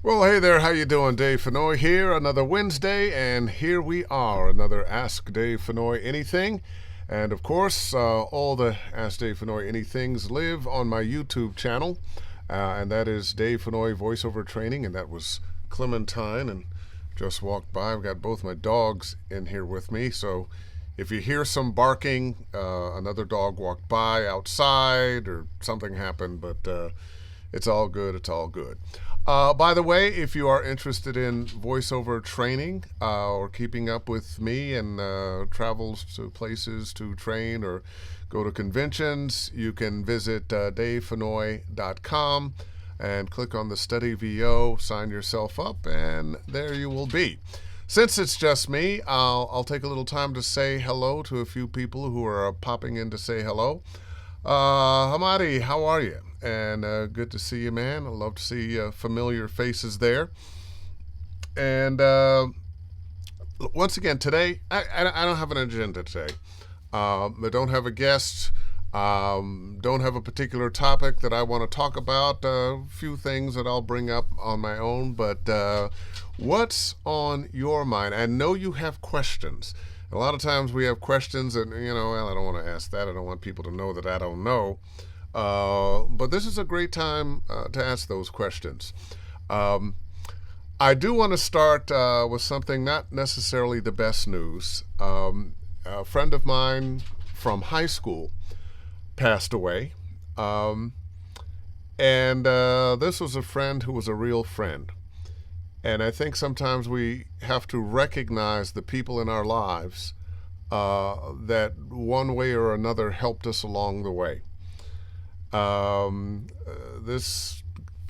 Well, hey there, how you doing? Dave Fennoy here, another Wednesday, and here we are, another Ask Dave Fennoy Anything. And of course, all the Ask Dave Fennoy Anythings live on my YouTube channel, and that is Dave Fennoy Voiceover Training, and that was Clementine, and just walked by. I've got both my dogs in here with me, so if you hear some barking, another dog walked by outside or something happened, but it's all good. It's all good. By the way, if you are interested in voiceover training or keeping up with me and travels to places to train or go to conventions, you can visit davefennoy.com and click on the Study VO, sign yourself up, and there you will be. Since it's just me, I'll take a little time to say hello to a few people who are popping in to say hello. Hamadi, how are you? And good to see you, man. I love to see familiar faces there. And once again, today, I don't have an agenda today. I don't have a guest. Don't have a particular topic that I want to talk about. A few things that I'll bring up on my own. But what's on your mind? I know you have questions. A lot of times we have questions and, well, I don't want to ask that. I don't want people to know that I don't know. But this is a great time to ask those questions. I do want to start with something not necessarily the best news. A friend of mine from high school passed away. And this was a friend who was a real friend. And I think sometimes we have to recognize the people in our lives that one way or another helped us along the way. This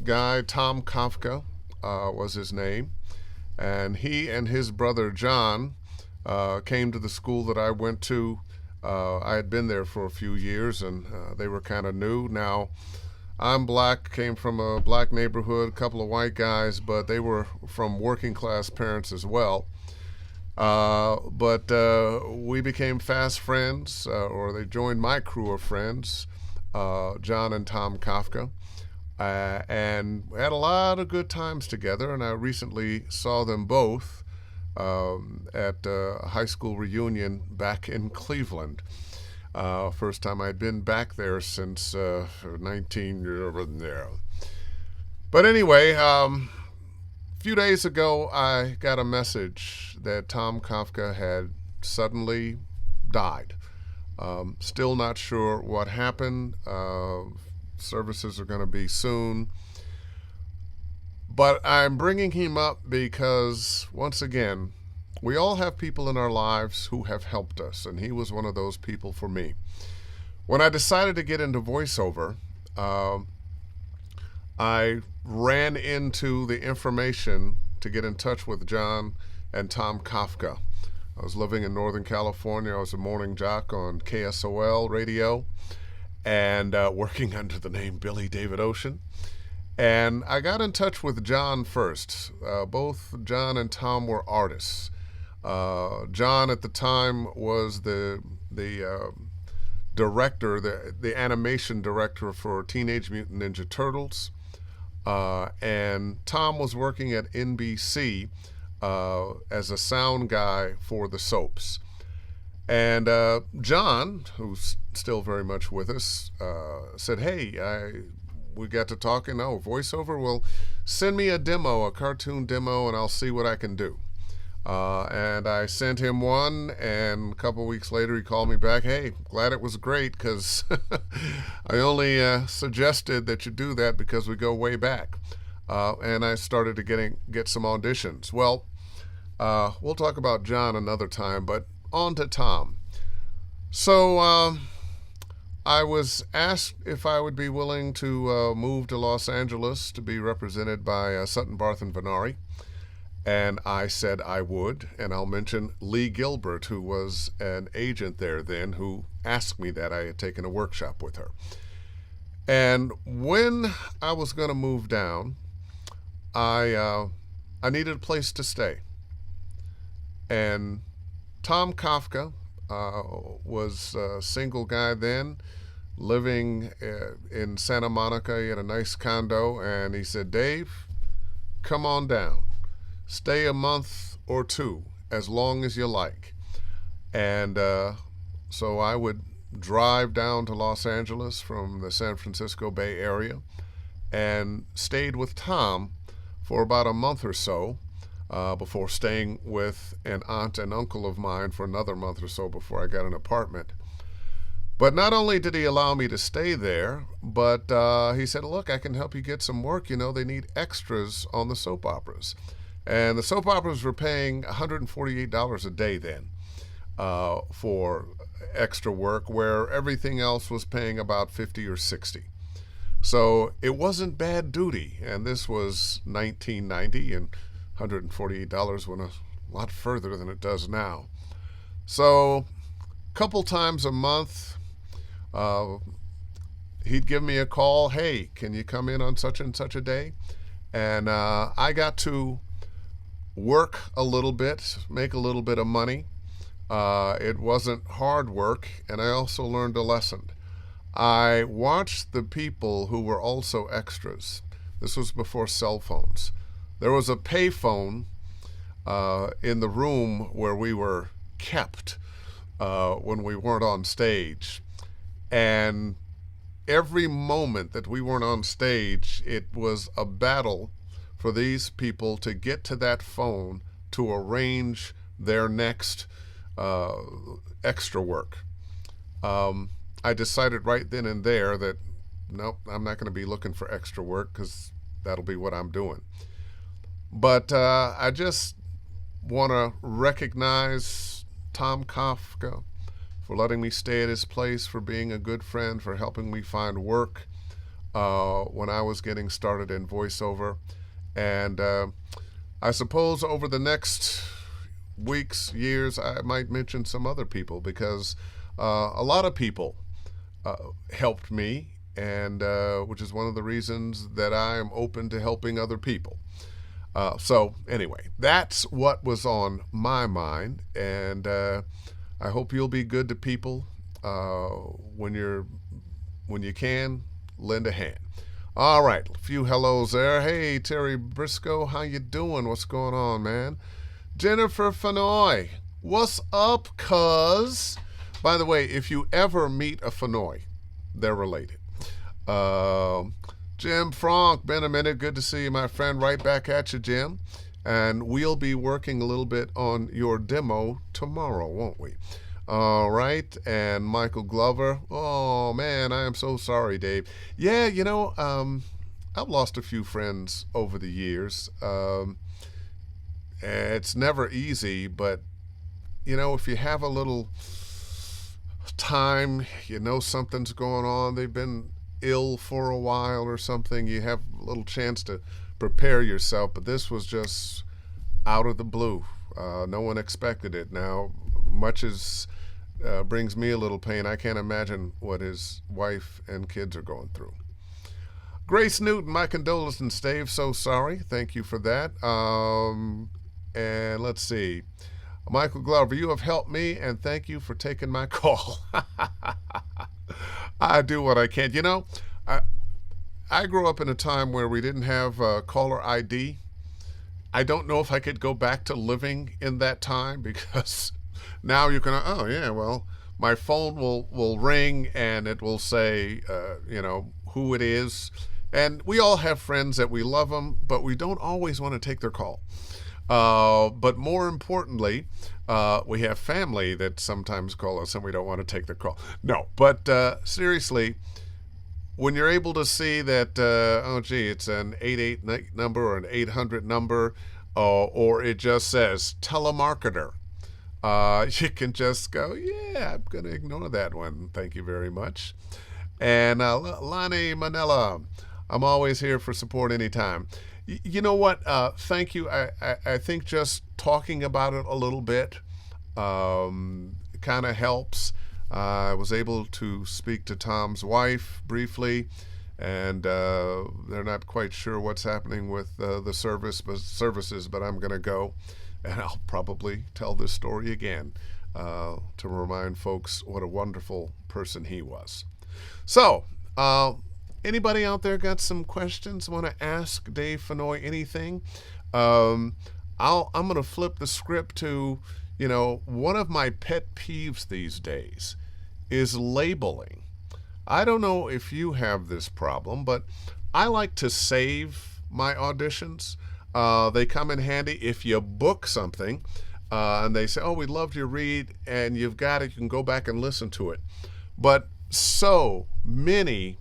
guy, Tom Kafka, was his name. And he and his brother, John, came to the school that I went to. I had been there for a few years, and they were kind of new. Now, I'm black, came from a black neighborhood, a couple of white guys, but they were from working class parents as well. But we became fast friends, or they joined my crew of friends, John and Tom Kafka, and we had a lot of good times together. And I recently saw them both at a high school reunion back in Cleveland. First time I'd been back there since 19 years there. But anyway, a few days ago, I got a message that Tom Kafka had suddenly died. Still not sure what happened. Services are going to be soon. But I'm bringing him up because, once again, we all have people in our lives who have helped us, and he was one of those people for me. When I decided to get into voiceover, I ran into the information to get in touch with John and Tom Kafka. I was living in Northern California. I was a morning jock on KSOL radio and working under the name Billy David Ocean. And I got in touch with John first. Both John and Tom were artists. John at the time was the director, the animation director for Teenage Mutant Ninja Turtles, and Tom was working at NBC as a sound guy for the soaps. And John, who's still very much with us, said, "Hey, we got to talking. Voiceover. Well, send me a demo, a cartoon demo, and I'll see what I can do." And I sent him one, and a couple weeks later he called me back. "Hey, glad it was great, because I only suggested that you do that because we go way back." And I started to get some auditions. Well, we'll talk about John another time, but on to Tom. So I was asked if I would be willing to move to Los Angeles to be represented by Sutton Barth and Venari. And I said I would, and I'll mention Lee Gilbert, who was an agent there then, who asked me that. I had taken a workshop with her. And when I was going to move down, I needed a place to stay. And Tom Kafka was a single guy then, living in Santa Monica. He had a nice condo, and he said, "Dave, come on down. Stay a month or two, as long as you like. And so I would drive down to Los Angeles from the San Francisco Bay Area and stayed with Tom for about a month or so before staying with an aunt and uncle of mine for another month or so before I got an apartment. But not only did he allow me to stay there, but he said, look, I can help you get some work. You know, they need extras on the soap operas. And the soap operas were paying $148 a day then for extra work, where everything else was paying about 50 or 60. So it wasn't bad duty. And this was 1990, and $148 went a lot further than it does now. So a couple times a month, he'd give me a call. Hey, can you come in on such and such a day? And I got to work a little bit, make a little bit of money. It wasn't hard work, and I also learned a lesson. I watched the people who were also extras. This was before cell phones. There was a payphone in the room where we were kept when we weren't on stage. And every moment that we weren't on stage, it was a battle for these people to get to that phone to arrange their next extra work. I decided right then and there that, nope, I'm not going to be looking for extra work because that'll be what I'm doing. But I just want to recognize Tom Kafka for letting me stay at his place, for being a good friend, for helping me find work when I was getting started in voiceover. And I suppose over the next weeks, years, I might mention some other people, because a lot of people helped me, and which is one of the reasons that I am open to helping other people. So anyway, that's what was on my mind, and I hope you'll be good to people when you can lend a hand. All right, a few hellos there. Hey, Terry Briscoe, how you doing? What's going on, man? Jennifer Fennoy, what's up, cuz? By the way, if you ever meet a Fennoy, they're related. Jim Frank, been a minute. Good to see you, my friend. Right back at you, Jim. And we'll be working a little bit on your demo tomorrow, won't we? All right. And Michael Glover. Oh, man, I am so sorry, Dave. Yeah, you know, I've lost a few friends over the years. It's never easy, but, you know, if you have a little time, you know something's going on, they've been ill for a while or something, you have a little chance to prepare yourself. But this was just out of the blue. No one expected it. Now, much as brings me a little pain, I can't imagine what his wife and kids are going through. Grace Newton, my condolences, Dave. So sorry. Thank you for that. And let's see. Michael Glover, you have helped me, and thank you for taking my call. I do what I can. You know, I grew up in a time where we didn't have caller ID. I don't know if I could go back to living in that time, because now you can, oh, yeah, well, my phone will ring and it will say, you know, who it is. And we all have friends that we love them, but we don't always want to take their call. But more importantly, we have family that sometimes call us and we don't want to take their call. No, but seriously, when you're able to see that, oh, gee, it's an 88 number or an 800 number, or it just says telemarketer, you can just go, yeah, I'm going to ignore that one. Thank you very much. And Lonnie Manella, I'm always here for support anytime. You know what? Thank you. I think just talking about it a little bit kind of helps. I was able to speak to Tom's wife briefly, and they're not quite sure what's happening with the services, but I'm going to go, and I'll probably tell this story again to remind folks what a wonderful person he was. So, Anybody out there got some questions? Want to ask Dave Fennoy anything? Um, I'm going to flip the script to, one of my pet peeves these days is labeling. I don't know if you have this problem, but I like to save my auditions. They come in handy if you book something and they say, "Oh, we loved your read," and you've got it. You can go back and listen to it. But so many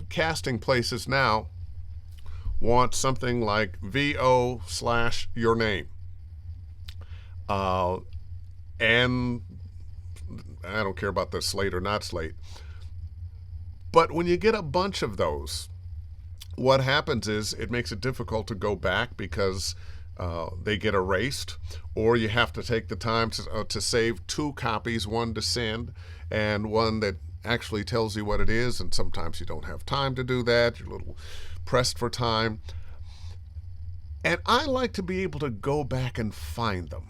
casting places now want something like VO/your name. And I don't care about the slate or not slate. But when you get a bunch of those, what happens is it makes it difficult to go back because they get erased, or you have to take the time to save two copies, one to send and one that actually tells you what it is, and sometimes you don't have time to do that. You're a little pressed for time. And I like to be able to go back and find them.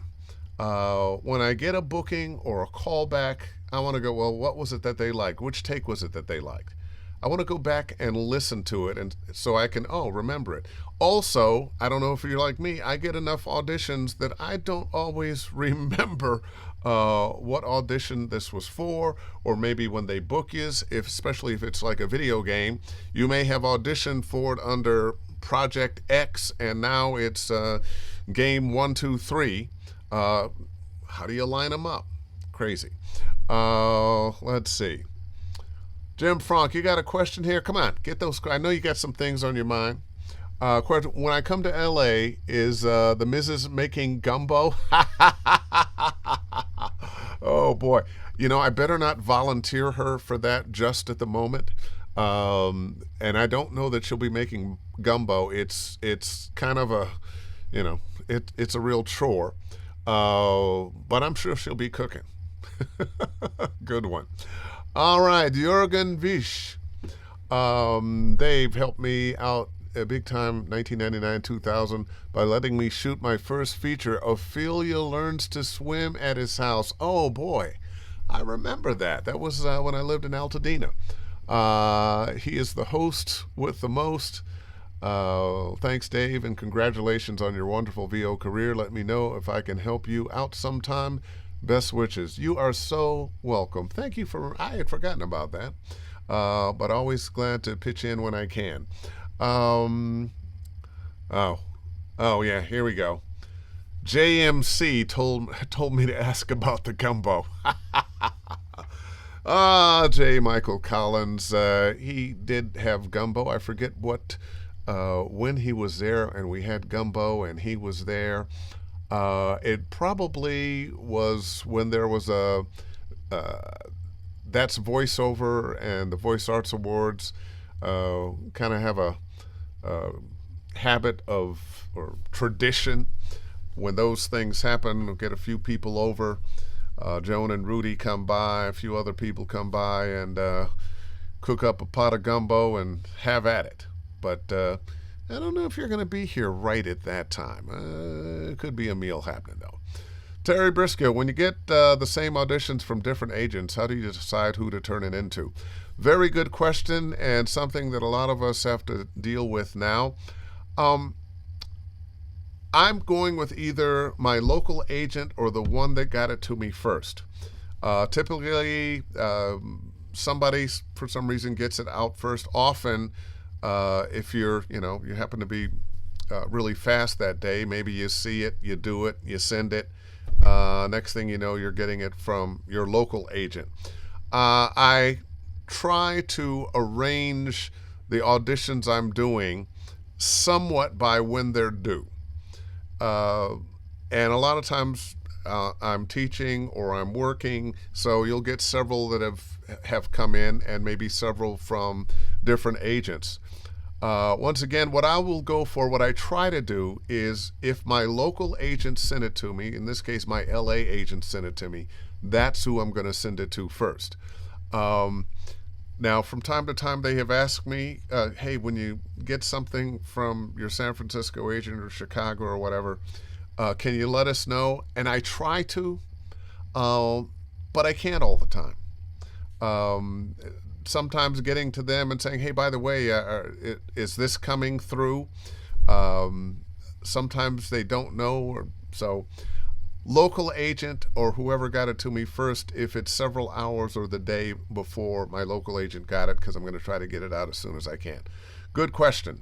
When I get a booking or a callback, I want to go, well, what was it that they liked? Which take was it that they liked? I want to go back and listen to it, and so I can, remember it. Also, I don't know if you're like me, I get enough auditions that I don't always remember what audition this was for, or maybe when they book you, especially if it's like a video game, you may have auditioned for it under Project X, and now it's game 1, 2, 3. How do you line them up? Crazy. Let's see. Jim Frank, you got a question here? Come on, get those. I know you got some things on your mind. When I come to LA, is the Mrs. making gumbo? Oh boy, I better not volunteer her for that just at the moment. And I don't know that she'll be making gumbo. It's kind of a, it's a real chore. But I'm sure she'll be cooking. Good one. All right, Jürgen Visch. They've helped me out big time 1999-2000 by letting me shoot my first feature, Ophelia Learns to Swim at His House. Oh boy, I remember that. That was when I lived in Altadena. He is the host with the most. Thanks, Dave, and congratulations on your wonderful VO career. Let me know if I can help you out sometime. Best wishes. You are so welcome. Thank you I had forgotten about that, but always glad to pitch in when I can. Oh yeah, here we go. JMC told me to ask about the gumbo. J. Michael Collins, he did have gumbo. I forget when he was there and we had gumbo and he was there. It probably was when there was that's voiceover and the Voice Arts Awards kind of have a habit of, or tradition, when those things happen, we'll get a few people over. Joan and Rudy come by, a few other people come by and cook up a pot of gumbo and have at it. But I don't know if you're going to be here right at that time. It could be a meal happening, though. Terry Briscoe, when you get the same auditions from different agents, how do you decide who to turn it into? Very good question, and something that a lot of us have to deal with now. I'm going with either my local agent or the one that got it to me first. Typically, somebody, for some reason, gets it out first. Often, if you happen to be really fast that day, maybe you see it, you do it, you send it. Next thing you know, you're getting it from your local agent. I try to arrange the auditions I'm doing somewhat by when they're due. And a lot of times I'm teaching or I'm working, so you'll get several that have come in and maybe several from different agents. Once again, what I try to do is, if my local agent sent it to me, in this case my LA agent sent it to me, that's who I'm going to send it to first. Now, from time to time, they have asked me, hey, when you get something from your San Francisco agent or Chicago or whatever, can you let us know? And I try to, but I can't all the time. sometimes getting to them and saying, hey, by the way, is this coming through? Sometimes they don't know. So local agent or whoever got it to me first, if it's several hours or the day before my local agent got it, because I'm going to try to get it out as soon as I can. Good question.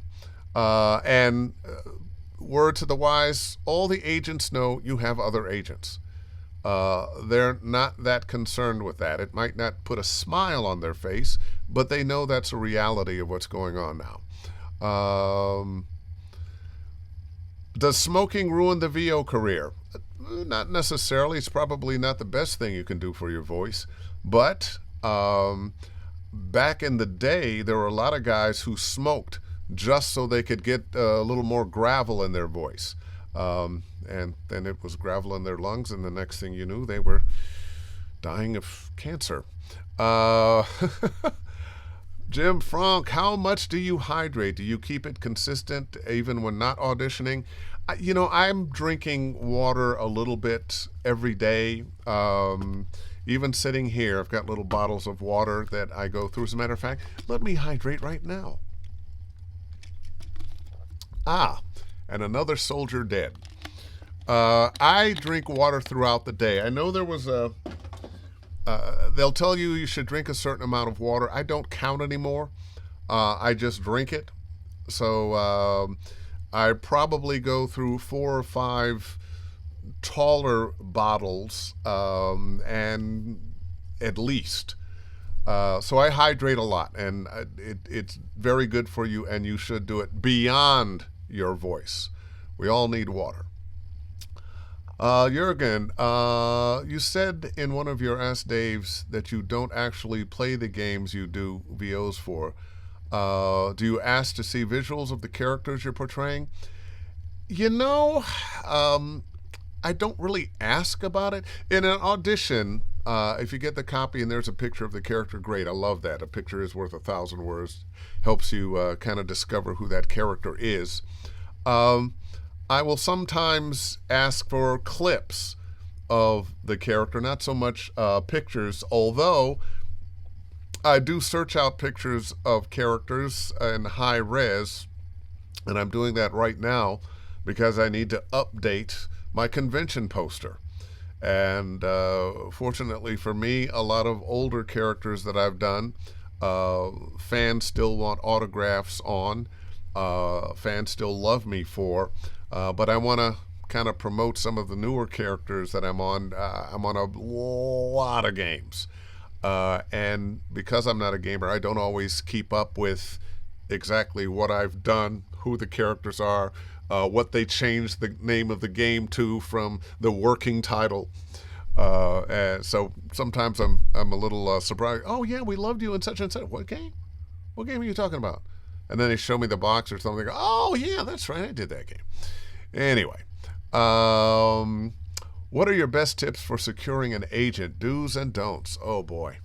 And word to the wise, all the agents know you have other agents. They're not that concerned with that. It might not put a smile on their face, but they know that's a reality of what's going on now. Does smoking ruin the VO career? Not necessarily. It's probably not the best thing you can do for your voice. But back in the day, there were a lot of guys who smoked just so they could get a little more gravel in their voice. And then it was gravel in their lungs, and the next thing you knew, they were dying of cancer. Jim Frank, how much do you hydrate? Do you keep it consistent even when not auditioning? I'm drinking water a little bit every day. Even sitting here, I've got little bottles of water that I go through. As a matter of fact, let me hydrate right now. And another soldier dead. I drink water throughout the day. I know there was they'll tell you should drink a certain amount of water. I don't count anymore. I just drink it. So I probably go through 4 or 5 taller bottles, and at least. So I hydrate a lot, and it's very good for you, and you should do it beyond your voice. We all need water. Jurgen, you said in one of your Ask Daves that you don't actually play the games you do VOs for. Do you ask to see visuals of the characters you're portraying? I don't really ask about it. In an audition, if you get the copy and there's a picture of the character, great. I love that. A picture is worth 1,000 words. Helps you kind of discover who that character is. I will sometimes ask for clips of the character, not so much pictures, although I do search out pictures of characters in high res, and I'm doing that right now because I need to update my convention poster. And fortunately for me, a lot of older characters that I've done, fans still want autographs on, fans still love me for, but I want to kind of promote some of the newer characters that I'm on. I'm on a lot of games. And because I'm not a gamer, I don't always keep up with exactly what I've done, who the characters are, what they changed the name of the game to from the working title. So sometimes I'm a little surprised. Oh yeah, we loved you in such and such. What game? What game are you talking about? And then they show me the box or something. Oh yeah, that's right, I did that game. Anyway, what are your best tips for securing an agent? Do's and don'ts. Oh boy.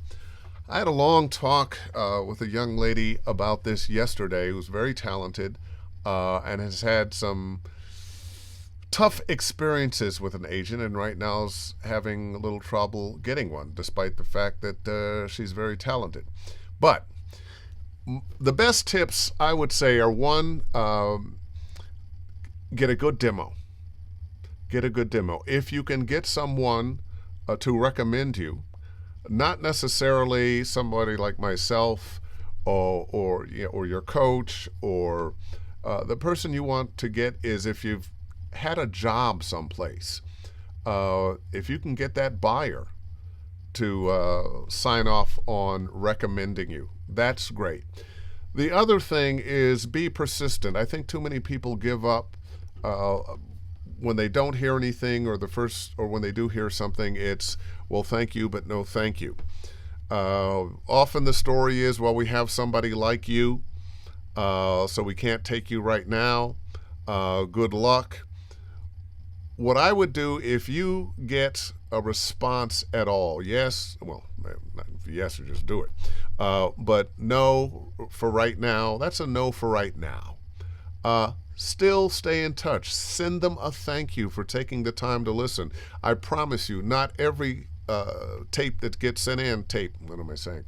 I had a long talk with a young lady about this yesterday who's very talented and has had some tough experiences with an agent, and right now is having a little trouble getting one, despite the fact that she's very talented. But the best tips, I would say, are one, get a good demo. Get a good demo. If you can get someone to recommend you, not necessarily somebody like myself or your coach, or the person you want to get is if you've had a job someplace. If you can get that buyer to sign off on recommending you, that's great. The other thing is be persistent. I think too many people give up when they don't hear anything, or when they do hear something, it's, well, thank you, but no thank you. Often the story is, well, we have somebody like you, so we can't take you right now. Good luck. What I would do if you get a response at all, yes, well, not yes, or just do it, but no for right now, that's a no for right now. Still stay in touch. Send them a thank you for taking the time to listen. I promise you, not every tape that gets sent in, what am I saying?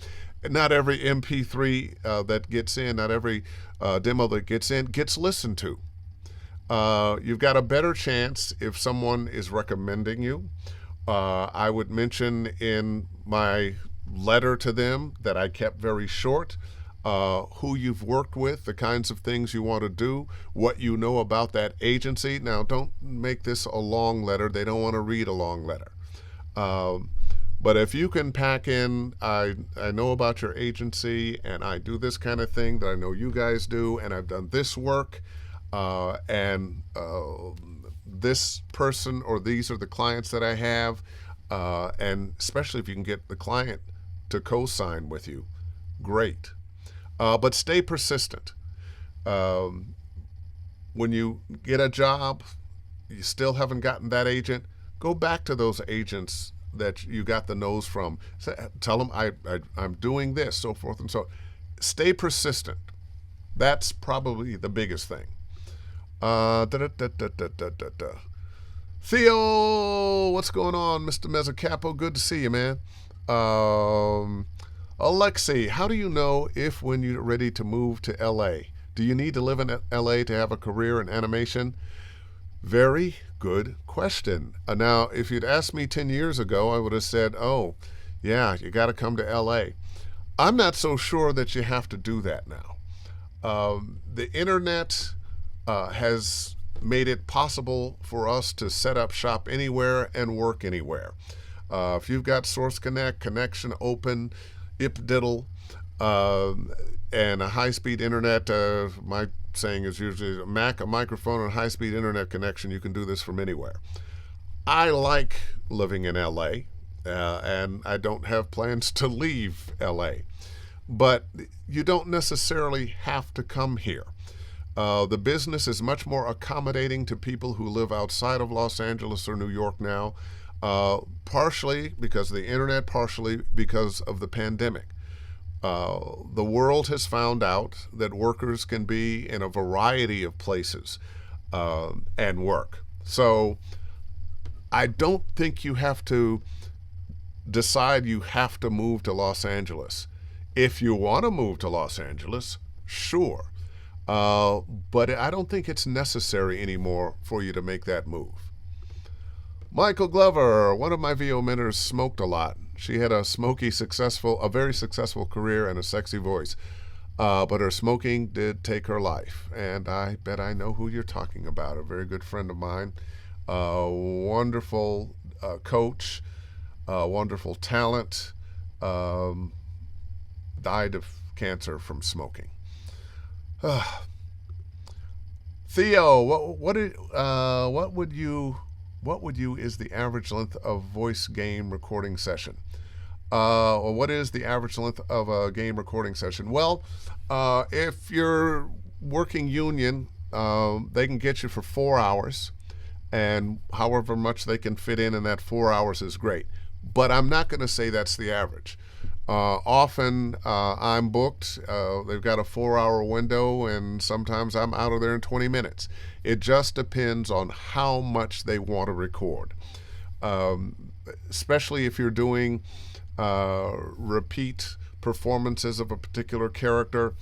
Not every MP3 that gets in, not every demo that gets in gets listened to. You've got a better chance if someone is recommending you. I would mention in my letter to them that I kept very short, who you've worked with, the kinds of things you want to do, what you know about that agency. Now, don't make this a long letter. They don't want to read a long letter. Um, but if you can pack in, I know about your agency and I do this kind of thing that I know you guys do, and I've done this work, and this person or these are the clients that I have, and especially if you can get the client to co-sign with you, great. But stay persistent. Um, when you get a job, you still haven't gotten that agent, go back to those agents that you got the nose from. Tell them I'm doing this, so forth and so on. Stay persistent. That's probably the biggest thing. Da, da, da, da, da, da, da. Theo, what's going on, Mr. Mezzacapo? Good to see you, man. Alexei, how do you know if when you're ready to move to LA? Do you need to live in LA to have a career in animation? Very good question. Now, if you'd asked me 10 years ago, I would have said, oh, yeah, you got to come to LA. I'm not so sure that you have to do that now. The internet has made it possible for us to set up shop anywhere and work anywhere. If you've got Source Connect, Connection Open, IpDiddle, and a high-speed internet, my saying is usually a Mac, a microphone, and a high-speed internet connection, you can do this from anywhere. I like living in LA, and I don't have plans to leave LA. But you don't necessarily have to come here. The business is much more accommodating to people who live outside of Los Angeles or New York now, partially because of the internet, partially because of the pandemic. The world has found out that workers can be in a variety of places and work. So I don't think you have to decide you have to move to Los Angeles. If you want to move to Los Angeles, sure. But I don't think it's necessary anymore for you to make that move. Michael Glover, one of my VO mentors, smoked a lot. She had a very successful career and a sexy voice. But her smoking did take her life. And I bet I know who you're talking about. A very good friend of mine. Wonderful coach. Wonderful talent. Died of cancer from smoking. Theo, what would you is the average length of voice game recording session? What is the average length of a game recording session? Well, if you're working union, they can get you for 4 hours, and however much they can fit in that 4 hours is great. But I'm not going to say that's the average. Often I'm booked. They've got a 4-hour window, and sometimes I'm out of there in 20 minutes. It just depends on how much they want to record. Especially if you're doing repeat performances of a particular character.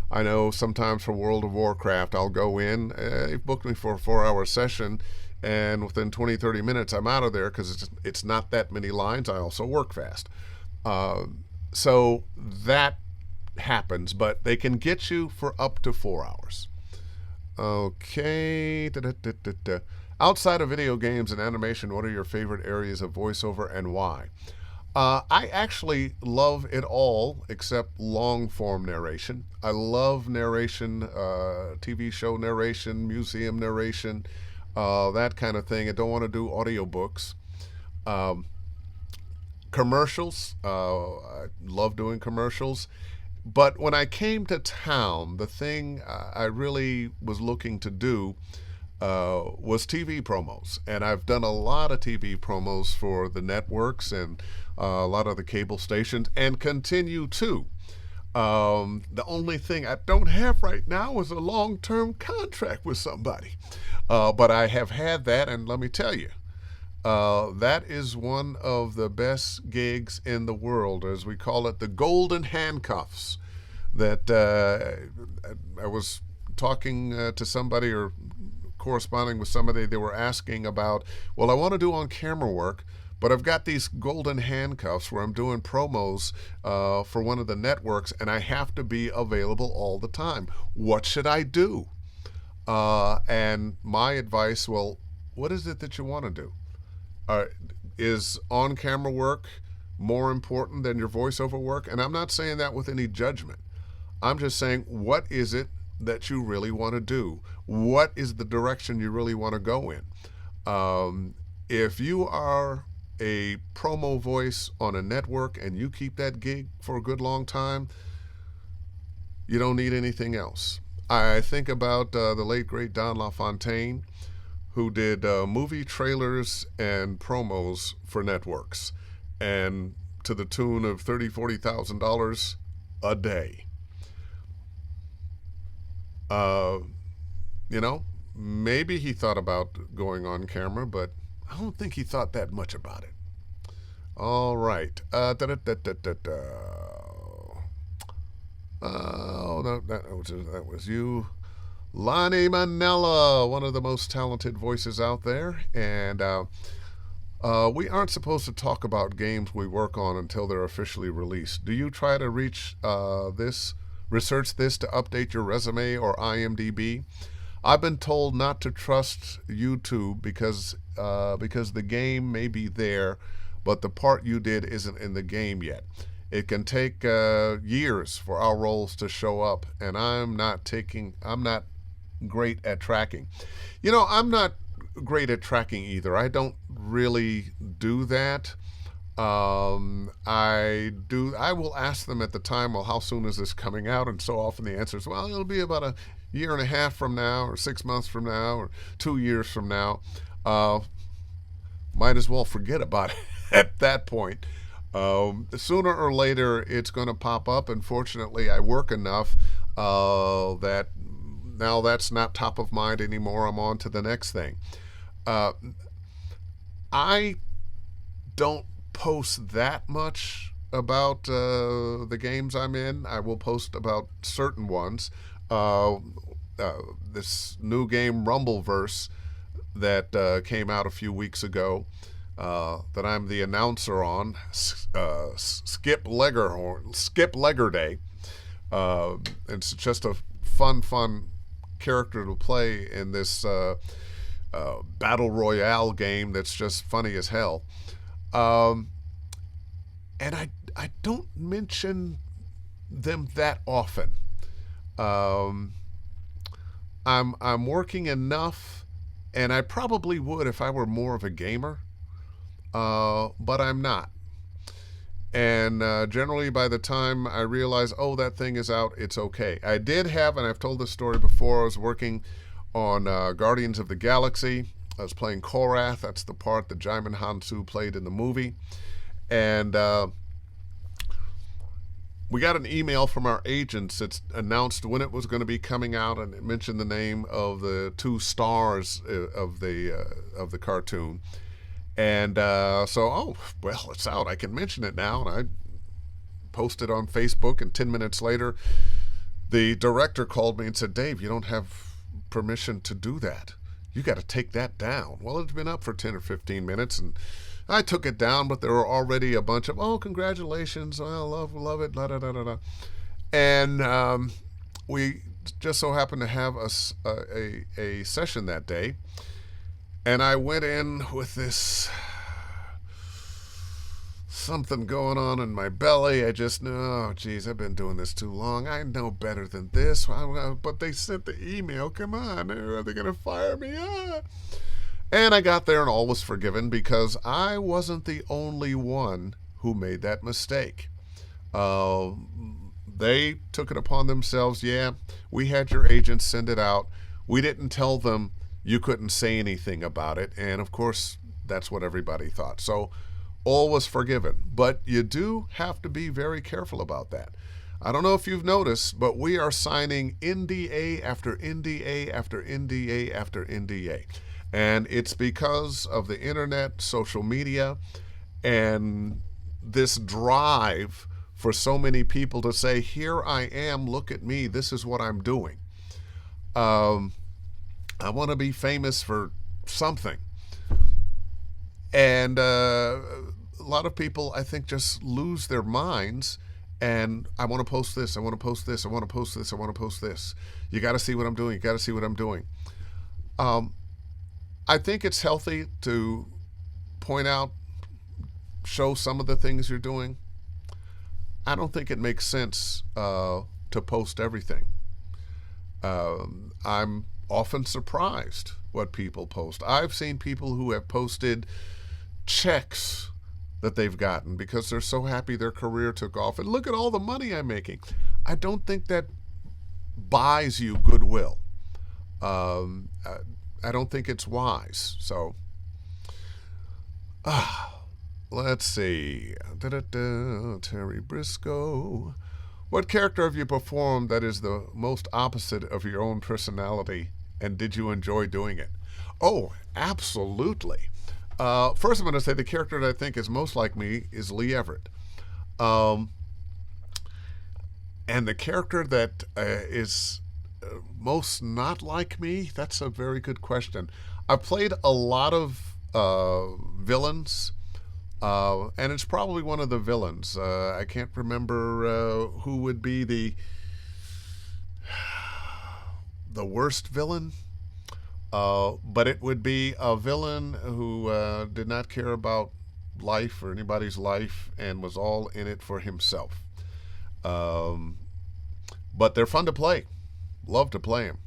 I know sometimes for World of Warcraft, I'll go in, they've booked me for a 4-hour session, and within 20, 30 minutes, I'm out of there because it's not that many lines. I also work fast. So that happens, but they can get you for up to 4 hours. Okay. Outside of video games and animation, what are your favorite areas of voiceover and why? I actually love it all except long-form narration. I love narration, TV show narration, museum narration, that kind of thing. I don't want to do audiobooks. Commercials, I love doing commercials. But when I came to town, the thing I really was looking to do was TV promos. And I've done a lot of TV promos for the networks and a lot of the cable stations, and continue to. The only thing I don't have right now is a long-term contract with somebody. But I have had that, and let me tell you, That is one of the best gigs in the world, as we call it, the golden handcuffs. That I was talking to somebody or corresponding with somebody. They were asking about, well, I want to do on camera work, but I've got these golden handcuffs where I'm doing promos for one of the networks, and I have to be available all the time. What should I do? And my advice, well, what is it that you want to do? Is on camera work more important than your voiceover work? And I'm not saying that with any judgment. I'm just saying, what is it that you really want to do? What is the direction you really want to go in? If you are a promo voice on a network and you keep that gig for a good long time, you don't need anything else. I think about the late, great Don LaFontaine, who did movie trailers and promos for networks, and to the tune of $30,000-$40,000 a day. Maybe he thought about going on camera, but I don't think he thought that much about it. All right. Oh, no, that was you. Lonnie Manella, one of the most talented voices out there. And we aren't supposed to talk about games we work on until they're officially released. Do you try to research this to update your resume or IMDb? I've been told not to trust YouTube because the game may be there, but the part you did isn't in the game yet. It can take years for our roles to show up, and I'm not great at tracking. I'm not great at tracking either. I don't really do that. I will ask them at the time, well, how soon is this coming out? And so often the answer is, well, it'll be about a year and a half from now, or 6 months from now, or 2 years from now. Might as well forget about it at that point. Sooner or later, it's going to pop up. Unfortunately, I work enough that now that's not top of mind anymore. I'm on to the next thing. I don't post that much about the games I'm in. I will post about certain ones. This new game, Rumbleverse, that came out a few weeks ago, that I'm the announcer on, Skip Legger Day. It's just a fun character to play in this battle royale game that's just funny as hell. And I don't mention them that often. I'm working enough, and I probably would if I were more of a gamer, but I'm not. And generally by the time I realize, oh, that thing is out, it's okay. I did have, and I've told this story before, I was working on Guardians of the Galaxy. I was playing Korath. That's the part that Jaimin Hansu played in the movie. And we got an email from our agents that announced when it was going to be coming out, and it mentioned the name of the two stars of the cartoon. And so, it's out. I can mention it now. And I posted on Facebook, and 10 minutes later, the director called me and said, Dave, you don't have permission to do that. You got to take that down. Well, it's been up for 10 or 15 minutes, and I took it down, but there were already a bunch of, congratulations, love it, da-da-da-da-da. And we just so happened to have a session that day, and I went in with this something going on in my belly. I just knew, I've been doing this too long. I know better than this. But they sent the email. Come on, are they going to fire me? And I got there, and all was forgiven because I wasn't the only one who made that mistake. They took it upon themselves. Yeah, we had your agents send it out. We didn't tell them you couldn't say anything about it. And of course, that's what everybody thought. So all was forgiven. But you do have to be very careful about that. I don't know if you've noticed, but we are signing NDA after NDA after NDA after NDA. And it's because of the internet, social media, and this drive for so many people to say, here I am, look at me, this is what I'm doing. Um, I want to be famous for something. And a lot of people, I think, just lose their minds. And I want to post this, I want to post this, I want to post this, I want to post this. You got to see what I'm doing, you got to see what I'm doing. Um, I think it's healthy to point out, show some of the things you're doing. I don't think it makes sense to post everything. I'm often surprised what people post. I've seen people who have posted checks that they've gotten because they're so happy their career took off. And look at all the money I'm making. I don't think that buys you goodwill. Um, I don't think it's wise. So, let's see. Da-da-da, Terry Briscoe. What character have you performed that is the most opposite of your own personality, and did you enjoy doing it? Oh, absolutely. First, I'm going to say the character that I think is most like me is Lee Everett. Um, and the character that is most not like me, that's a very good question. I've played a lot of villains. And it's probably one of the villains. I can't remember who would be the worst villain, but it would be a villain who did not care about life or anybody's life and was all in it for himself. Um, but they're fun to play. Love to play them.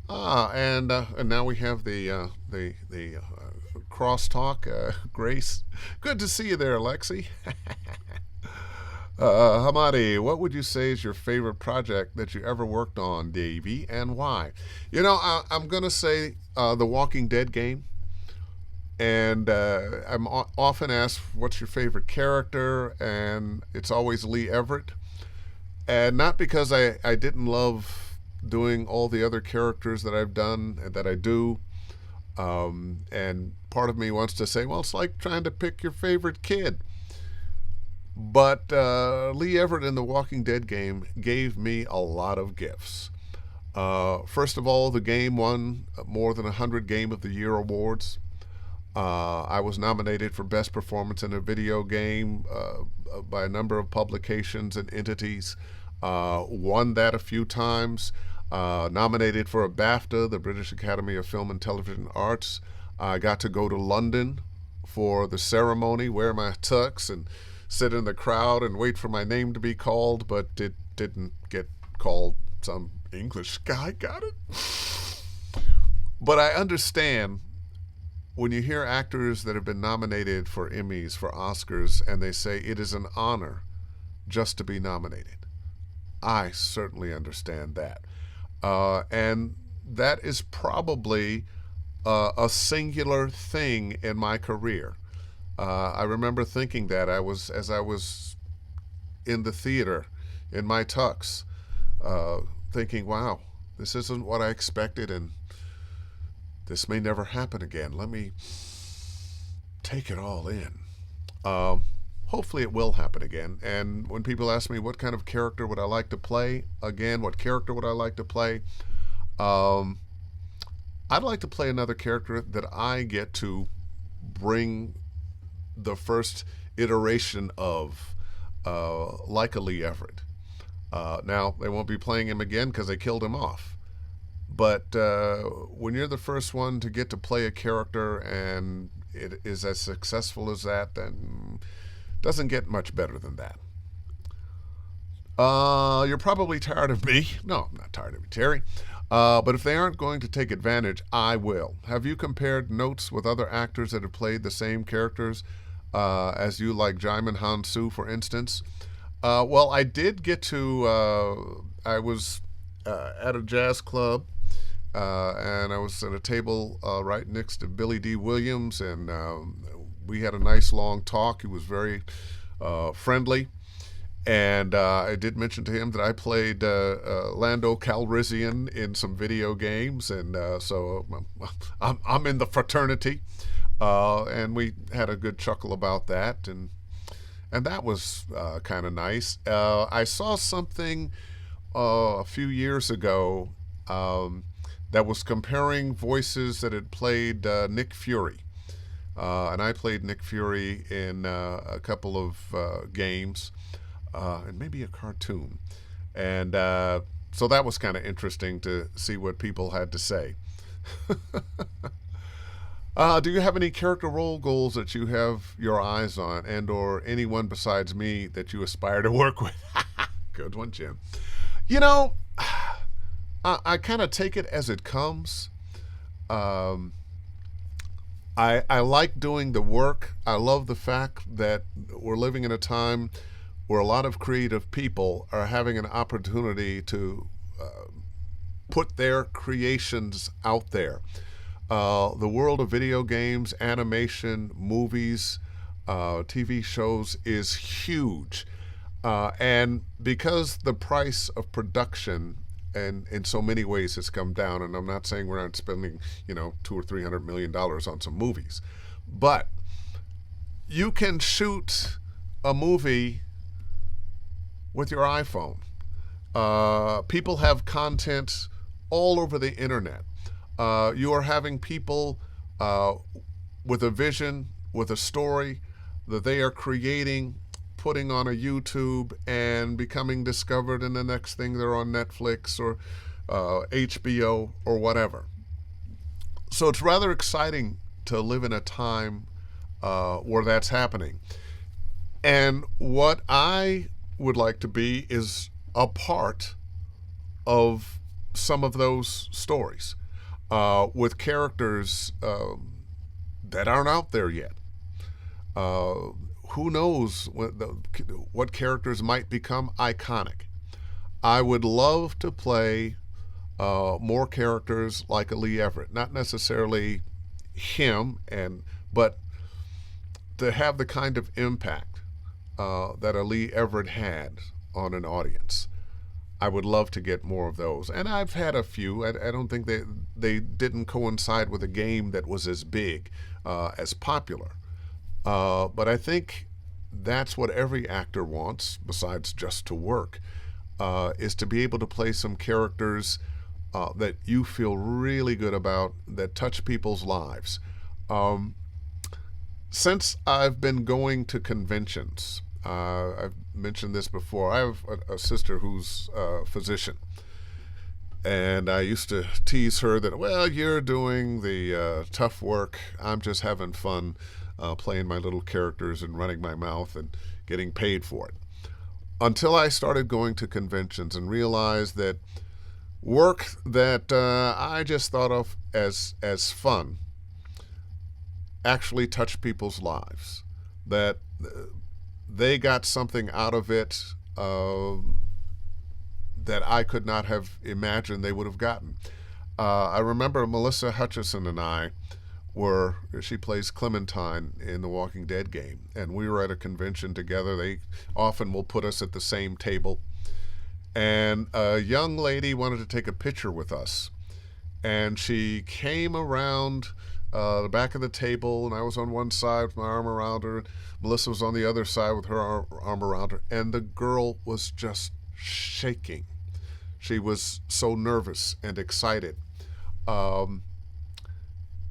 And now we have the crosstalk. Grace, good to see you there, Lexi. Hamadi, what would you say is your favorite project that you ever worked on, Davey, and why? I'm gonna say the Walking Dead game, and I'm often asked what's your favorite character, and it's always Lee Everett, and not because I didn't love doing all the other characters that I've done and that I do. And part of me wants to say, well, it's like trying to pick your favorite kid. But Lee Everett in the Walking Dead game gave me a lot of gifts. First of all, the game won more than 100 Game of the Year awards. I was nominated for Best Performance in a Video Game by a number of publications and entities. Won that a few times. Nominated for a BAFTA, the British Academy of Film and Television Arts. I got to go to London for the ceremony, wear my tux, and sit in the crowd and wait for my name to be called, but it didn't get called. Some English guy got it. But I understand when you hear actors that have been nominated for Emmys, for Oscars, and they say it is an honor just to be nominated. I certainly understand that. And that is probably a singular thing in my career. I remember thinking that as I was in the theater in my tux, thinking, wow, this isn't what I expected, and this may never happen again. Let me take it all in. Hopefully it will happen again. And when people ask me what kind of character would I like to play, again, what character would I like to play? I'd like to play another character that I get to bring the first iteration of, like a Lee Everett. Now, they won't be playing him again because they killed him off. But when you're the first one to get to play a character and it is as successful as that, then doesn't get much better than that. You're probably tired of me. No, I'm not tired of you, Terry. But if they aren't going to take advantage, I will. Have you compared notes with other actors that have played the same characters as you, like Jaimin Hansu, for instance? Well, I did get to, I was at a jazz club, and I was at a table right next to Billy D. Williams, and we had a nice long talk. He was very friendly. And I did mention to him that I played Lando Calrissian in some video games, and so I'm in the fraternity. And we had a good chuckle about that, and that was kind of nice. I saw something a few years ago that was comparing voices that had played Nick Fury. And I played Nick Fury in a couple of games and maybe a cartoon. And so that was kind of interesting to see what people had to say. Do you have any character role goals that you have your eyes on, and or anyone besides me that you aspire to work with? Good one, Jim. You know, I kind of take it as it comes. Um, I like doing the work. I love the fact that we're living in a time where a lot of creative people are having an opportunity to put their creations out there. The world of video games, animation, movies, TV shows is huge. And because the price of production and in so many ways has come down, and I'm not saying we're not spending, $200 or $300 million on some movies, but you can shoot a movie with your iPhone. People have content all over the internet. You are having people with a vision, with a story that they are creating, putting on a YouTube, and becoming discovered, and the next thing they're on Netflix or HBO or whatever. So it's rather exciting to live in a time where that's happening. And what I would like to be is a part of some of those stories with characters that aren't out there yet. Who knows what characters might become iconic? I would love to play more characters like a Lee Everett, not necessarily him, but to have the kind of impact that a Lee Everett had on an audience. I would love to get more of those, and I've had a few. I don't think they didn't coincide with a game that was as big, as popular. But I think that's what every actor wants, besides just to work, is to be able to play some characters that you feel really good about, that touch people's lives. Since I've been going to conventions, I've mentioned this before. I have a sister who's a physician. And I used to tease her that, well, you're doing the tough work. I'm just having fun playing my little characters and running my mouth and getting paid for it. Until I started going to conventions and realized that work that I just thought of as fun actually touched people's lives. That they got something out of it that I could not have imagined they would have gotten. I remember Melissa Hutchison and I she plays Clementine in the Walking Dead game, and we were at a convention together. They often will put us at the same table, and a young lady wanted to take a picture with us, and she came around the back of the table, and I was on one side with my arm around her, and Melissa was on the other side with her arm around her, and the girl was just shaking. She was so nervous and excited.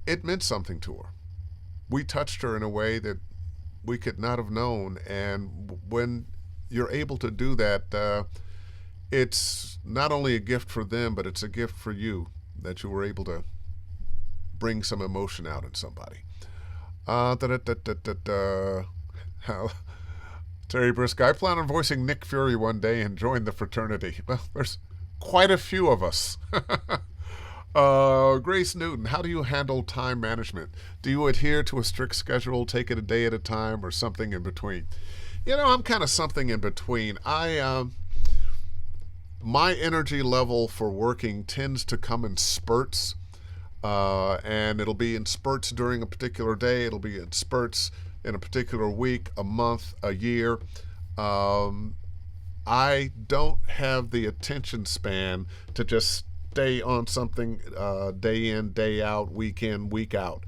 It meant something to her. We touched her in a way that we could not have known, and when you're able to do that, it's not only a gift for them, but it's a gift for you that you were able to bring some emotion out in somebody. Terry Brisk, I plan on voicing Nick Fury one day and join the fraternity. Well, there's quite a few of us. Grace Newton, how do you handle time management? Do you adhere to a strict schedule, take it a day at a time, or something in between? I'm kind of something in between. My energy level for working tends to come in spurts, and it'll be in spurts during a particular day. It'll be in spurts in a particular week, a month, a year. I don't have the attention span to just stay on something day in, day out, week in, week out,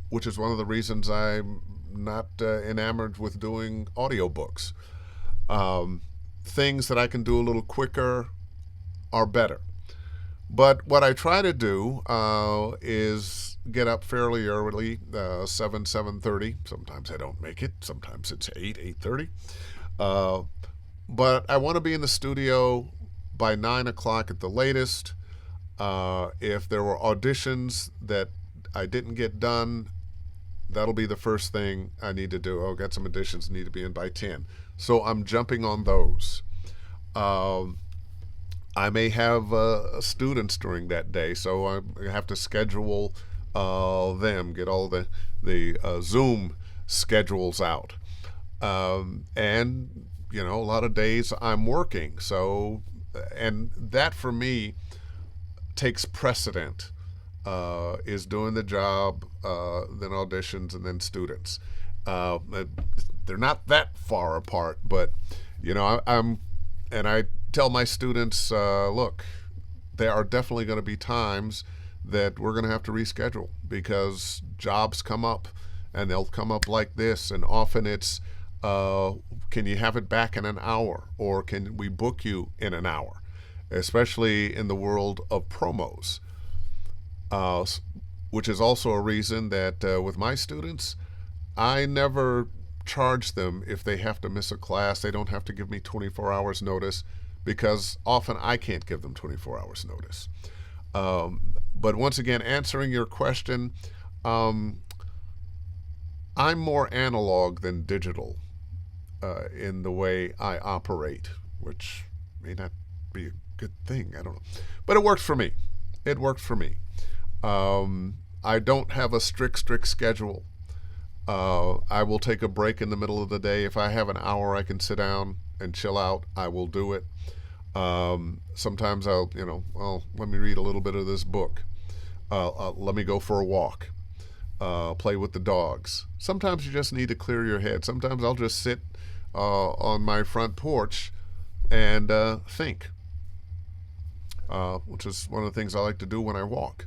which is one of the reasons I'm not enamored with doing audiobooks. Um, Things that I can do a little quicker are better. But what I try to do is get up fairly early, 7:30. Sometimes I don't make it. Sometimes it's 8:30. Uh, but I want to be in the studio by 9 o'clock at the latest. If there were auditions that I didn't get done, that'll be the first thing I need to do. Oh, got some auditions, need to be in by 10. So I'm jumping on those. Um, I may have students during that day, so I have to schedule them, get all the Zoom schedules out, and a lot of days I'm working. So, and that for me takes precedent. Is doing the job, then auditions, and then students. Uh, they're not that far apart, but I'm and I tell my students, look, there are definitely going to be times that we're going to have to reschedule because jobs come up, and they'll come up like this, and often it's, can you have it back in an hour, or can we book you in an hour, especially in the world of promos, which is also a reason that with my students, I never charge them if they have to miss a class. They don't have to give me 24 hours notice because often I can't give them 24 hours notice. But once again, answering your question, I'm more analog than digital in the way I operate, which may not be a good thing. I don't know. But it works for me. It works for me. I don't have a strict schedule. I will take a break in the middle of the day. If I have an hour I can sit down and chill out, I will do it. Sometimes I'll, let me read a little bit of this book. Let me go for a walk. Play with the dogs. Sometimes you just need to clear your head. Sometimes I'll just sit on my front porch and think, which is one of the things I like to do when I walk.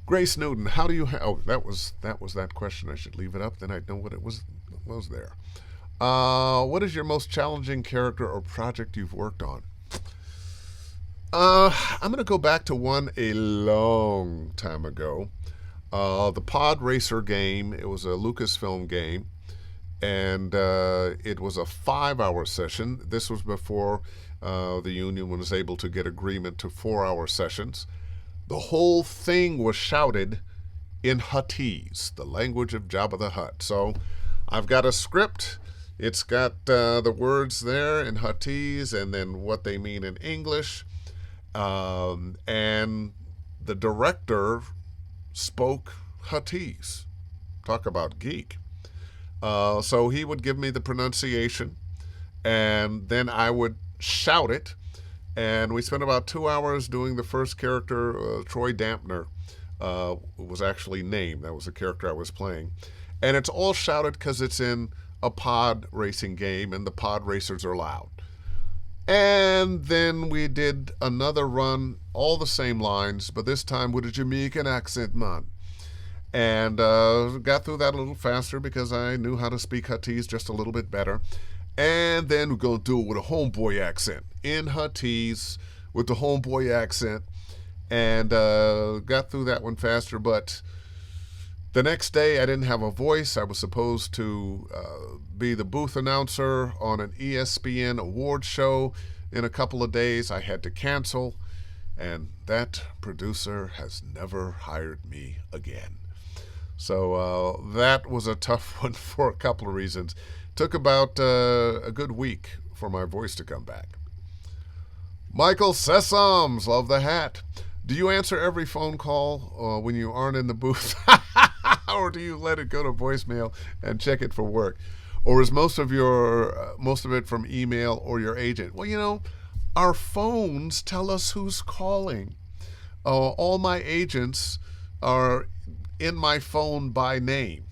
Grace Newton, how do you? That was that question. I should leave it up. Then I'd know what it was there. What is your most challenging character or project you've worked on? I'm going to go back to one a long time ago. The Pod Racer game. It was a Lucasfilm game, and it was a 5-hour session. This was before the union was able to get agreement to 4-hour sessions. The whole thing was shouted in Huttese, the language of Jabba the Hutt. So I've got a script. It's got the words there in Huttese and then what they mean in English. And the director spoke Huttese. Talk about geek. So he would give me the pronunciation, and then I would shout it. And we spent about 2 hours doing the first character. Troy Dampner was actually named. That was the character I was playing. And it's all shouted because it's in a pod racing game, and the pod racers are loud. And then we did another run, all the same lines, but this time with a Jamaican accent, man. And got through that a little faster because I knew how to speak Huttese just a little bit better. And then we're going to do it with a homeboy accent. In Huttese, with the homeboy accent. And got through that one faster. But the next day, I didn't have a voice. I was supposed to be the booth announcer on an ESPN award show in a couple of days. I had to cancel. And that producer has never hired me again. So that was a tough one for a couple of reasons. Took about a good week for my voice to come back. Michael Sessoms, love the hat. Do you answer every phone call when you aren't in the booth? Or do you let it go to voicemail and check it for work? Or is most of it from email or your agent? Well, our phones tell us who's calling. All my agents are in my phone by name.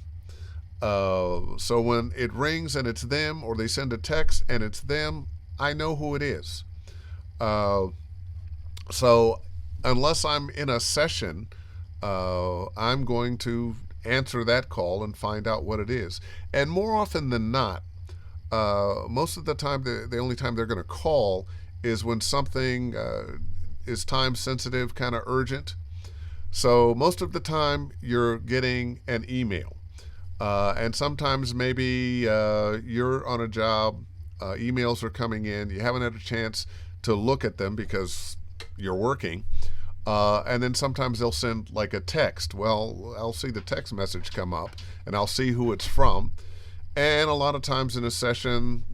So when it rings and it's them, or they send a text and it's them, I know who it is. Uh, so unless I'm in a session, I'm going to answer that call and find out what it is. And more often than not, most of the time, the only time they're going to call is when something is time sensitive, kind of urgent. So most of the time, you're getting an email. And sometimes maybe you're on a job, emails are coming in, you haven't had a chance to look at them because you're working. And then sometimes they'll send like a text. Well, I'll see the text message come up and I'll see who it's from. And a lot of times in a session,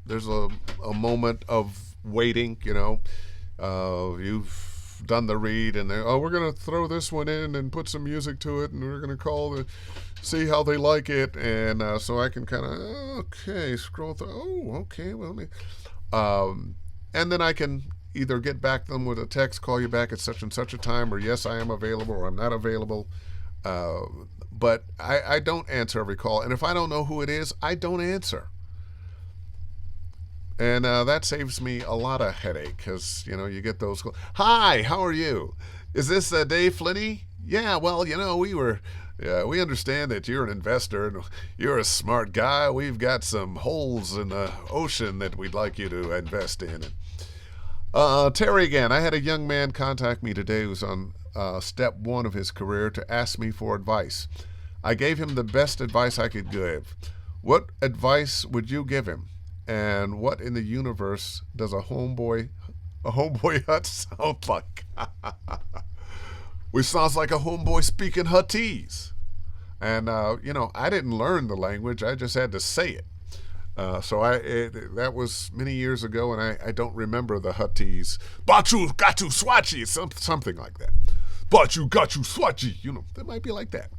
there's a moment of waiting, you've done the read and we're going to throw this one in and put some music to it and we're going to see how they like it. And so I can kind of, okay, scroll through. Oh, okay, well, and then I can either get back to them with a text, call you back at such and such a time, or yes, I am available, or I'm not available. But I don't answer every call. And if I don't know who it is, I don't answer. And that saves me a lot of headache because, you get those calls. Hi, how are you? Is this Dave Flinney? Yeah, well, we understand that you're an investor and you're a smart guy. We've got some holes in the ocean that we'd like you to invest in. Terry again. I had a young man contact me today who's on step one of his career to ask me for advice. I gave him the best advice I could give. What advice would you give him? And what in the universe does a homeboy hut sound like? Which sounds like a homeboy speaking Huttese. And, I didn't learn the language. I just had to say it. That was many years ago, and I don't remember the Huttese. Bachu gatu swachi, something like that. Bachu gatu swachi, that might be like that.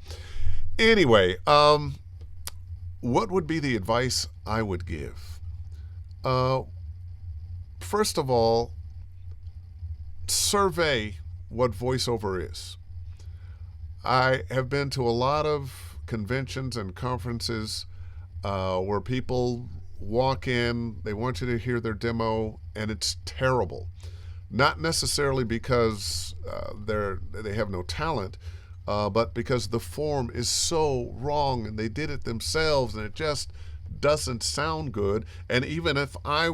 Anyway, what would be the advice I would give? First of all, survey what voiceover is. I have been to a lot of conventions and conferences where people walk in, they want you to hear their demo, and it's terrible. Not necessarily because they have no talent, but because the form is so wrong and they did it themselves and it just doesn't sound good. And even if I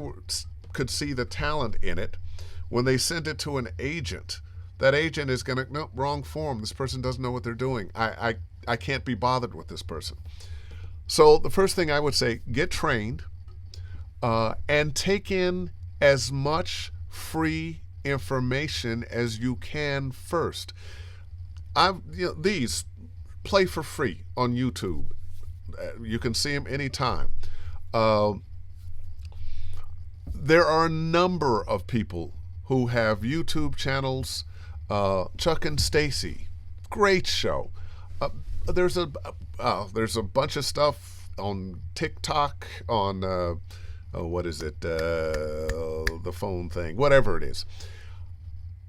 could see the talent in it, when they send it to an agent, that agent is going to, no, wrong form. This person doesn't know what they're doing. I can't be bothered with this person. So the first thing I would say, get trained and take in as much free information as you can first. These play for free on YouTube. You can see them anytime. There are a number of people who have YouTube channels. Chuck and Stacy, great show. There's a bunch of stuff on TikTok, on what is it? The phone thing, whatever it is.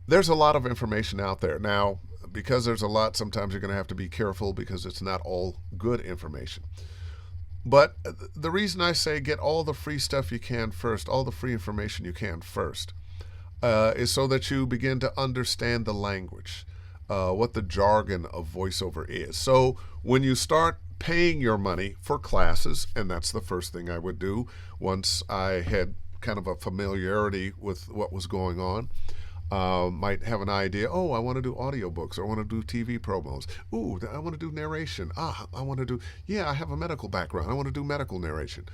There's a lot of information out there now. Because there's a lot, sometimes you're going to have to be careful because it's not all good information. But the reason I say get all the free stuff you can first, all the free information you can first, is so that you begin to understand the language, what the jargon of voiceover is. So when you start paying your money for classes, and that's the first thing I would do once I had kind of a familiarity with what was going on, might have an idea, I want to do audiobooks, or I want to do TV promos. Ooh, I want to do narration. I have a medical background. I want to do medical narration.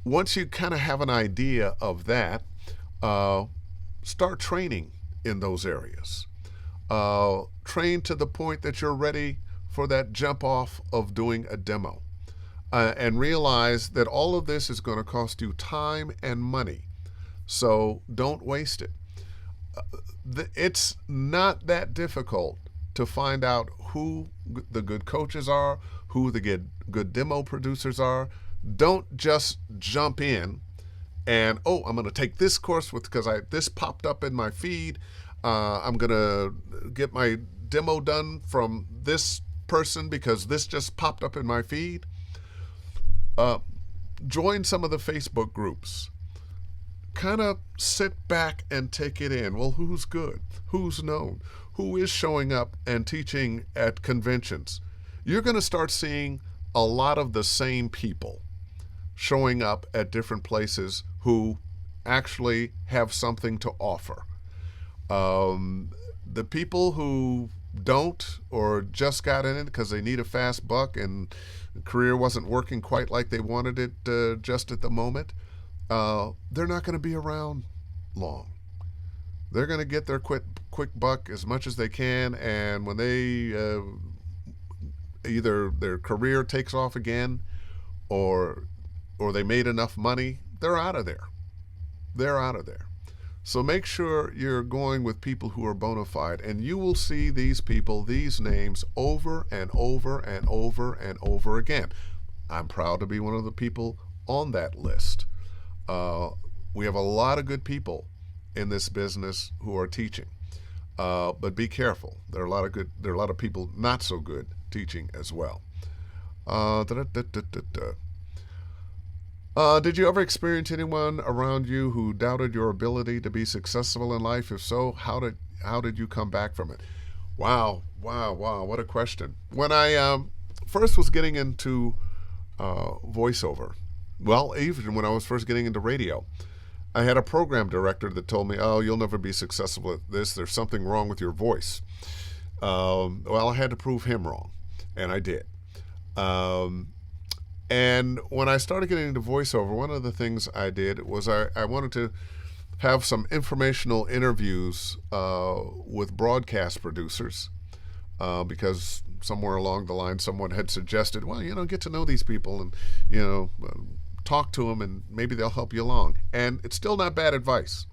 Once you kind of have an idea of that, start training in those areas. Train to the point that you're ready for that jump off of doing a demo. And realize that all of this is going to cost you time and money. So don't waste it. It's not that difficult to find out who the good coaches are, who the good demo producers are. Don't just jump in and, I'm going to take this course because this popped up in my feed. I'm going to get my demo done from this person because this just popped up in my feed. Uh, Join some of the Facebook groups. Kind of sit back and take it in. Well, who's good? Who's known? Who is showing up and teaching at conventions? You're going to start seeing a lot of the same people showing up at different places who actually have something to offer. The people who don't or just got in it because they need a fast buck and the career wasn't working quite like they wanted it just at the moment, they're not going to be around long. They're going to get their quick buck as much as they can, and when they either their career takes off again or they made enough money, they're out of there. They're out of there. So make sure you're going with people who are bona fide, and you will see these people, these names, over and over and over and over again. I'm proud to be one of the people on that list. We have a lot of good people in this business who are teaching, but be careful. There are a lot of people not so good teaching as well. Did you ever experience anyone around you who doubted your ability to be successful in life? If so, how did you come back from it? Wow, what a question. When I first was getting into voiceover, well, even when I was first getting into radio, I had a program director that told me, "Oh, you'll never be successful at this. There's something wrong with your voice." Well, I had to prove him wrong, and I did. And when I started getting into voiceover, one of the things I did was I wanted to have some informational interviews with broadcast producers because somewhere along the line someone had suggested, well, get to know these people and, talk to them and maybe they'll help you along. And it's still not bad advice.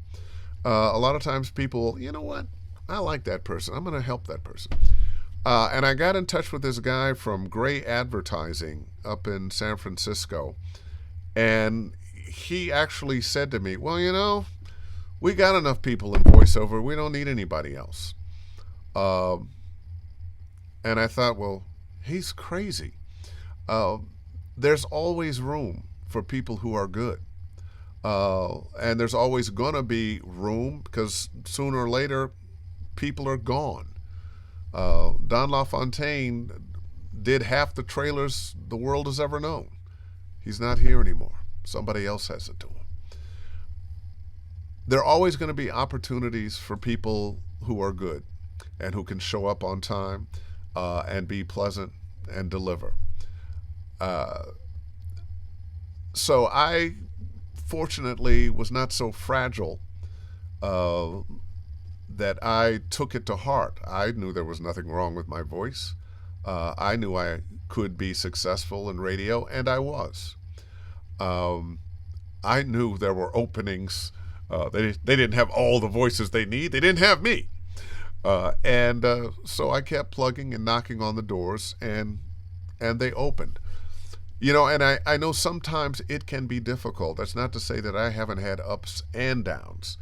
A lot of times people, you know what, I like that person. I'm going to help that person. And I got in touch with this guy from Gray Advertising up in San Francisco. And he actually said to me, well, we got enough people in voiceover. We don't need anybody else. And I thought, well, he's crazy. There's always room for people who are good. And there's always going to be room because sooner or later, people are gone. Don LaFontaine did half the trailers the world has ever known. He's not here anymore. Somebody else has it to him. There are always going to be opportunities for people who are good and who can show up on time and be pleasant and deliver. So I fortunately was not so fragile that I took it to heart. I knew there was nothing wrong with my voice. I knew I could be successful in radio, and I was. I knew there were openings. They didn't have all the voices they need. They didn't have me. So I kept plugging and knocking on the doors, and they opened. And I know sometimes it can be difficult. That's not to say that I haven't had ups and downs.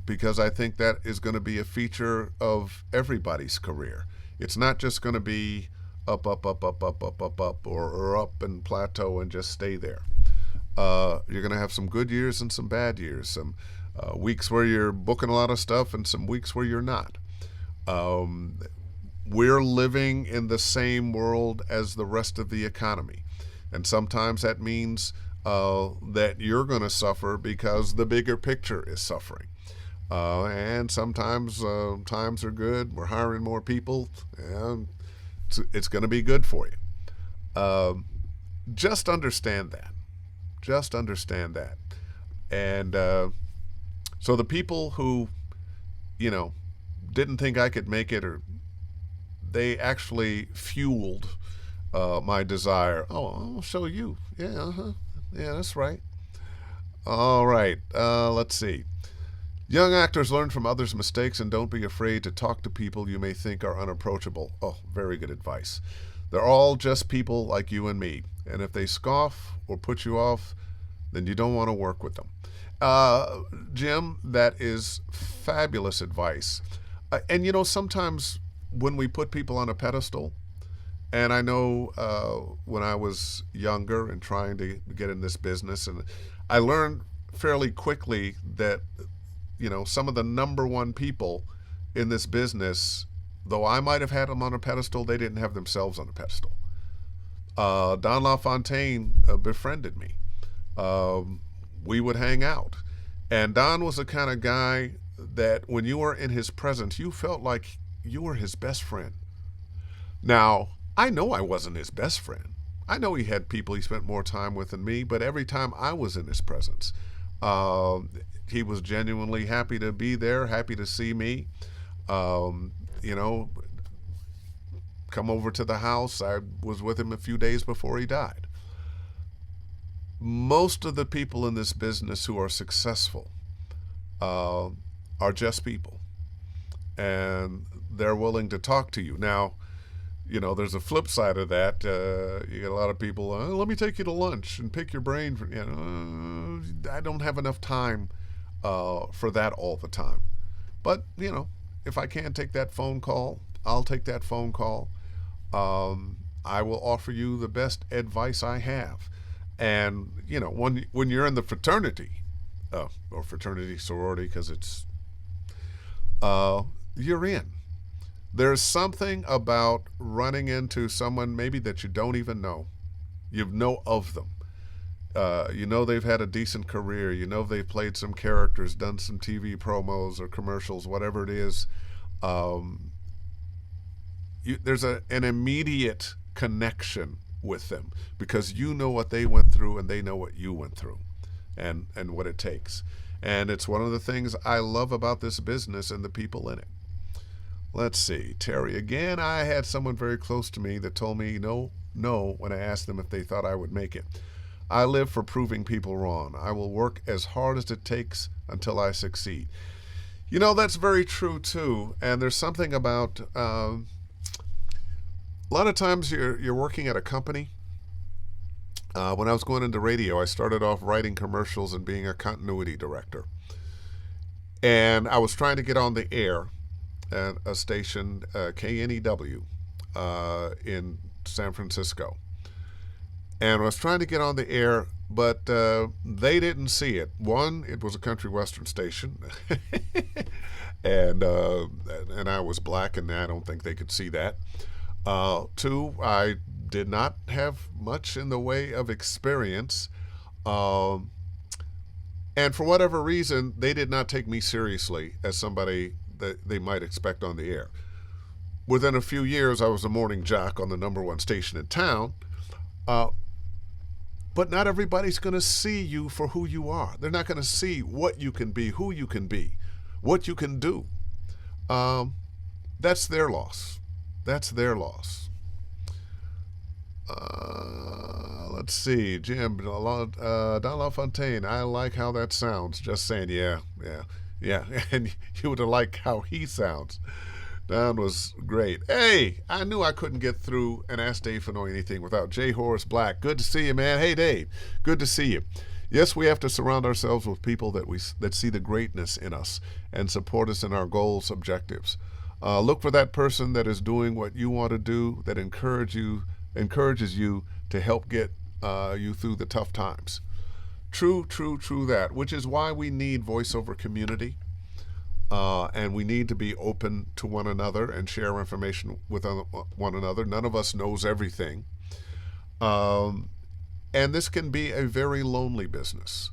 Because I think that is going to be a feature of everybody's career. It's not just going to be up, or up and plateau and just stay there. You're going to have some good years and some bad years, some weeks where you're booking a lot of stuff and some weeks where you're not. We're living in the same world as the rest of the economy. And sometimes that means that you're going to suffer because the bigger picture is suffering. And sometimes times are good. We're hiring more people. And it's going to be good for you. Just understand that. Just understand that. And so the people who, didn't think I could make it, or they actually fueled my desire. Oh, I'll show you. Yeah, yeah, that's right. All right. Let's see. Young actors learn from others' mistakes and don't be afraid to talk to people you may think are unapproachable. Oh, very good advice. They're all just people like you and me. And if they scoff or put you off, then you don't want to work with them. Jim, that is fabulous advice. And sometimes when we put people on a pedestal And I know when I was younger and trying to get in this business, and I learned fairly quickly that, some of the number one people in this business, though I might have had them on a pedestal, they didn't have themselves on a pedestal. Don LaFontaine befriended me. We would hang out. And Don was the kind of guy that when you were in his presence, you felt like you were his best friend. Now, I know I wasn't his best friend. I know he had people he spent more time with than me, but every time I was in his presence, he was genuinely happy to be there, happy to see me. You know, come over to the house. I was with him a few days before he died. Most of the people in this business who are successful are just people, and they're willing to talk to you. Now, there's a flip side of that. You get a lot of people, let me take you to lunch and pick your brain. I don't have enough time for that all the time. But, if I can take that phone call, I'll take that phone call. I will offer you the best advice I have. And, when you're in the fraternity, or fraternity sorority, because it's, you're in. There's something about running into someone maybe that you don't even know. You know of them. They've had a decent career. They've played some characters, done some TV promos or commercials, whatever it is. There's an immediate connection with them because you know what they went through and they know what you went through and what it takes. And it's one of the things I love about this business and the people in it. Let's see. Terry, again, I had someone very close to me that told me no when I asked them if they thought I would make it. I live for proving people wrong. I will work as hard as it takes until I succeed. That's very true, too. And there's something about a lot of times you're working at a company. When I was going into radio, I started off writing commercials and being a continuity director. And I was trying to get on the air at a station, KNEW, in San Francisco. And I was trying to get on the air, but they didn't see it. One, it was a country western station, and I was black, and I don't think they could see that. Two, I did not have much in the way of experience, and for whatever reason, they did not take me seriously as somebody that they might expect on the air. Within a few years, I was a morning jock on the number one station in town, but not everybody's going to see you for who you are. They're not going to see what you can be, who you can be, what you can do. That's their loss. That's their loss. Let's see, Jim, Don LaFontaine, I like how that sounds. Just saying, yeah. And you would have liked how he sounds. Don was great. Hey, I knew I couldn't get through and ask Dave Fennoy anything without J. Horace Black. Good to see you, man. Hey, Dave, good to see you. Yes, we have to surround ourselves with people that see the greatness in us and support us in our goals, objectives. Look for that person that is doing what you want to do, that encourages you to help get you through the tough times. True that, which is why we need voiceover community, and we need to be open to one another and share information with one another. None of us knows everything, and this can be a very lonely business,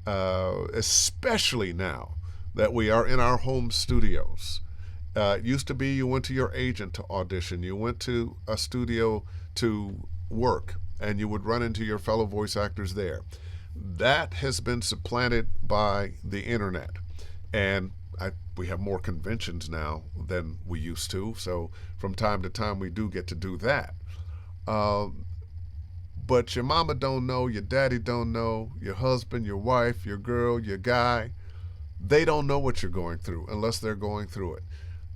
especially now that we are in our home studios. It used to be you went to your agent to audition, you went to a studio to work, and you would run into your fellow voice actors there. That has been supplanted by the internet, and we have more conventions now than we used to, so from time to time we do get to do that. But your mama don't know, your daddy don't know, your husband, your wife, your girl, your guy, they don't know what you're going through unless they're going through it.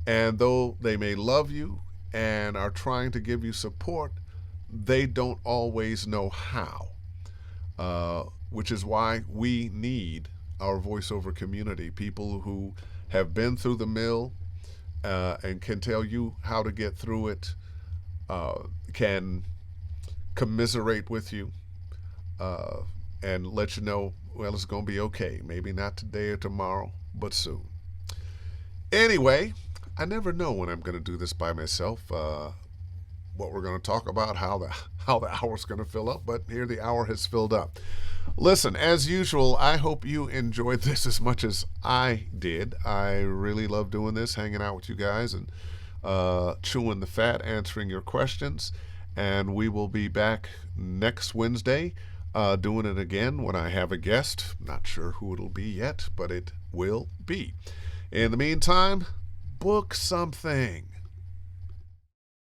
And though they may love you and are trying to give you support, they don't always know how. Which is why we need our voiceover community, people who have been through the mill and can tell you how to get through it, can commiserate with you uh, and let you know, well, it's going to be okay. Maybe not today or tomorrow, but soon. Anyway, I never know when I'm going to do this by myself. What we're going to talk about, how the hour's going to fill up, but here the hour has filled up. Listen, as usual, I hope you enjoyed this as much as I did. I really love doing this, hanging out with you guys and chewing the fat, answering your questions. And we will be back next Wednesday doing it again when I have a guest. Not sure who it'll be yet, but it will be. In the meantime, book something.